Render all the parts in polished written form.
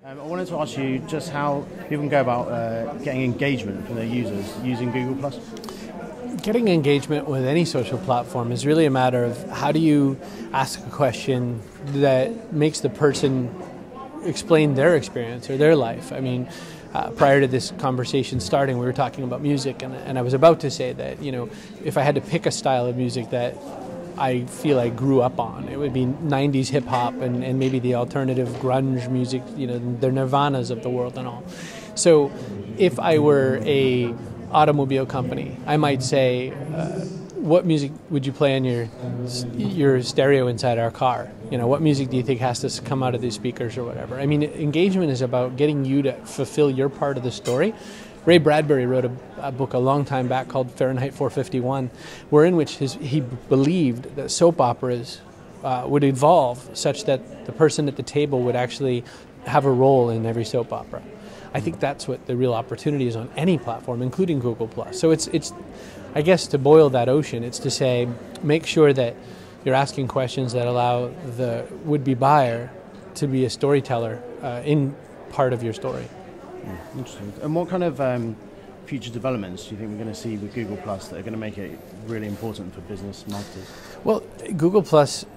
I wanted to ask you just how people can go about getting engagement from their users using Google+. Getting engagement with any social platform is really a matter of how do you ask a question that makes the person explain their experience or their life. I mean, prior to this conversation starting, we were talking about music, and I was about to say that, you know, if I had to pick a style of music that I feel I grew up on, it would be 90s hip-hop and maybe the alternative grunge music, you know, the Nirvanas of the world and all. So if I were a automobile company, I might say, what music would you play on your stereo inside our car? You know, what music do you think has to come out of these speakers or whatever? I mean, engagement is about getting you to fulfill your part of the story. Ray Bradbury wrote a book a long time back called Fahrenheit 451, wherein which he believed that soap operas would evolve such that the person at the table would actually have a role in every soap opera. I think that's what the real opportunity is on any platform, including Google+. So it's, I guess, to boil that ocean, it's to say, make sure that you're asking questions that allow the would-be buyer to be a storyteller in part of your story. Interesting. And what kind of future developments do you think we're going to see with Google+ that are going to make it really important for business marketers? Well, Google+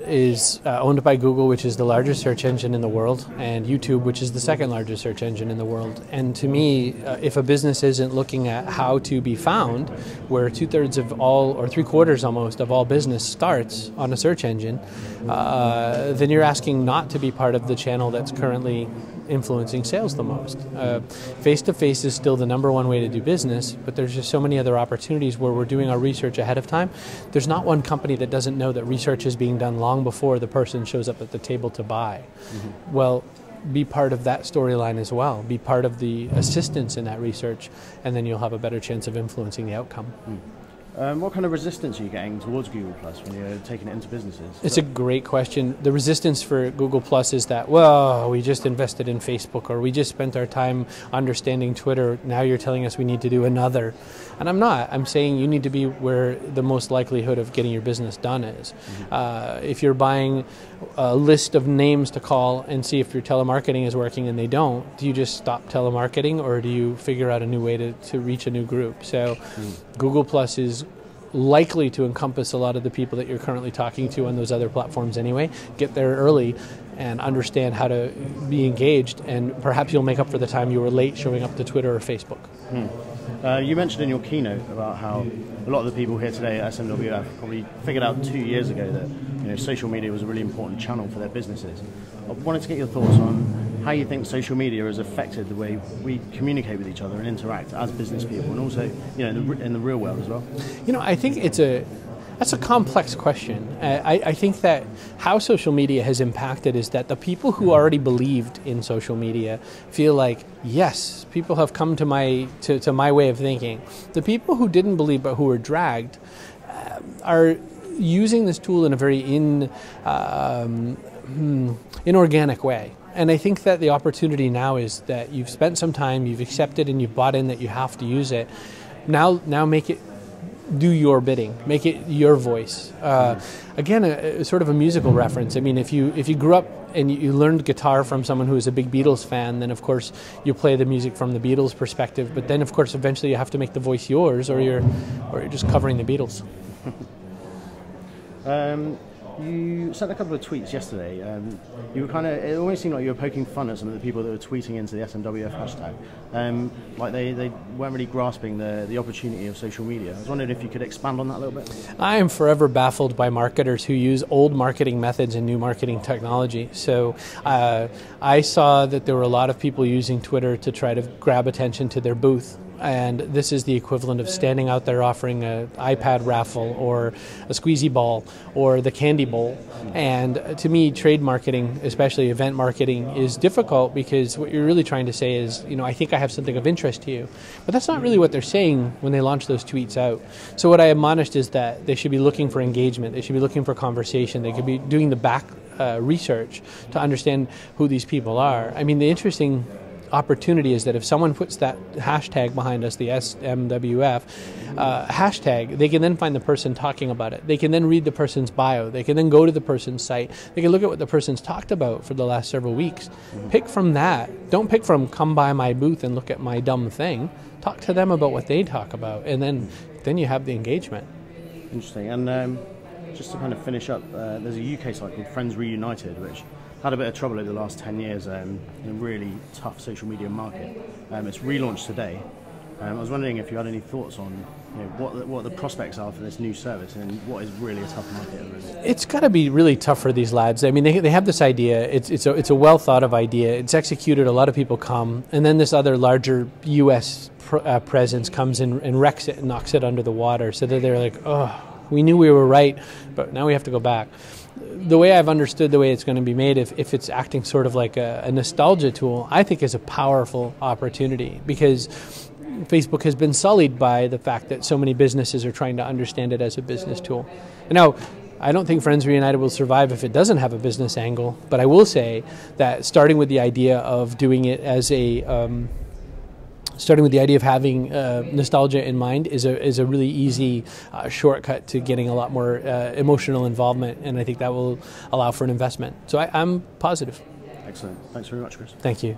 is owned by Google, which is the largest search engine in the world, and YouTube, which is the second largest search engine in the world. And to me, if a business isn't looking at how to be found, where 2/3 of all, or 3/4 almost, of all business starts on a search engine, then you're asking not to be part of the channel that's currently influencing sales the most. Face-to-face is still the #1 way to do business, but there's just so many other opportunities where we're doing our research ahead of time. There's not one company that doesn't know that research is being done long before the person shows up at the table to buy. Mm-hmm. Well, be part of that storyline as well. Be part of the assistance in that research, and then you'll have a better chance of influencing the outcome. What kind of resistance are you getting towards Google+ when you're taking it into businesses? It's a great question. The resistance for Google+ is that, well, we just invested in Facebook, or we just spent our time understanding Twitter. Now you're telling us we need to do another. And I'm not. I'm saying you need to be where the most likelihood of getting your business done is. Mm-hmm. If you're buying a list of names to call and see if your telemarketing is working and they don't, do you just stop telemarketing, or do you figure out a new way to reach a new group? So Google+ is likely to encompass a lot of the people that you're currently talking to on those other platforms anyway. Get there early and understand how to be engaged, and perhaps you'll make up for the time you were late showing up to Twitter or Facebook. You mentioned in your keynote about how a lot of the people here today at SMWF probably figured out 2 years ago that, you know, social media was a really important channel for their businesses. I wanted to get your thoughts on how you think social media has affected the way we communicate with each other and interact as business people, and also, you know, in the real world as well. You know, I think that's a complex question. I think that how social media has impacted is that the people who already believed in social media feel like, yes, people have come to my way of thinking. The people who didn't believe but who were dragged are using this tool in a very inorganic way. And I think that the opportunity now is that you've spent some time, you've accepted and you've bought in that you have to use it. Now make it do your bidding, make it your voice. Again, a sort of a musical reference. I mean, if you grew up and you learned guitar from someone who is a big Beatles fan, then of course you play the music from the Beatles perspective. But then of course eventually you have to make the voice yours, or you're just covering the Beatles. You sent a couple of tweets yesterday. You were it almost seemed like you were poking fun at some of the people that were tweeting into the SMWF hashtag. Like they weren't really grasping the opportunity of social media. I was wondering if you could expand on that a little bit. I am forever baffled by marketers who use old marketing methods and new marketing technology. So I saw that there were a lot of people using Twitter to try to grab attention to their booth. And this is the equivalent of standing out there offering an iPad raffle or a squeezy ball or the candy bowl. And to me, trade marketing, especially event marketing, is difficult because what you're really trying to say is, you know, I think I have something of interest to you. But that's not really what they're saying when they launch those tweets out. So what I admonished is that they should be looking for engagement. They should be looking for conversation. They could be doing the back research to understand who these people are. I mean, the interesting opportunity is that if someone puts that hashtag behind us, the SMWF hashtag, they can then find the person talking about it. They can then read the person's bio. They can then go to the person's site. They can look at what the person's talked about for the last several weeks. Pick from that. Don't pick from come by my booth and look at my dumb thing. Talk to them about what they talk about, and then you have the engagement. Interesting. And just to kind of finish up, there's a UK site called Friends Reunited, which had a bit of trouble over the last 10 years in a really tough social media market. It's relaunched today. I was wondering if you had any thoughts on what the prospects are for this new service and what is really a tough market at the moment. It's got to be really tough for these lads. I mean, they have this idea. It's a well thought of idea. It's executed. A lot of people come, and then this other larger U.S. presence comes in and wrecks it and knocks it under the water. So that they're like, oh, we knew we were right, but now we have to go back. The way I've understood the way it's going to be made, if it's acting sort of like a nostalgia tool, I think is a powerful opportunity, because Facebook has been sullied by the fact that so many businesses are trying to understand it as a business tool. Now, I don't think Friends Reunited will survive if it doesn't have a business angle, but I will say that starting with the idea of doing it as starting with the idea of having nostalgia in mind is a really easy shortcut to getting a lot more emotional involvement, and I think that will allow for an investment. So I'm positive. Excellent. Thanks very much, Chris. Thank you.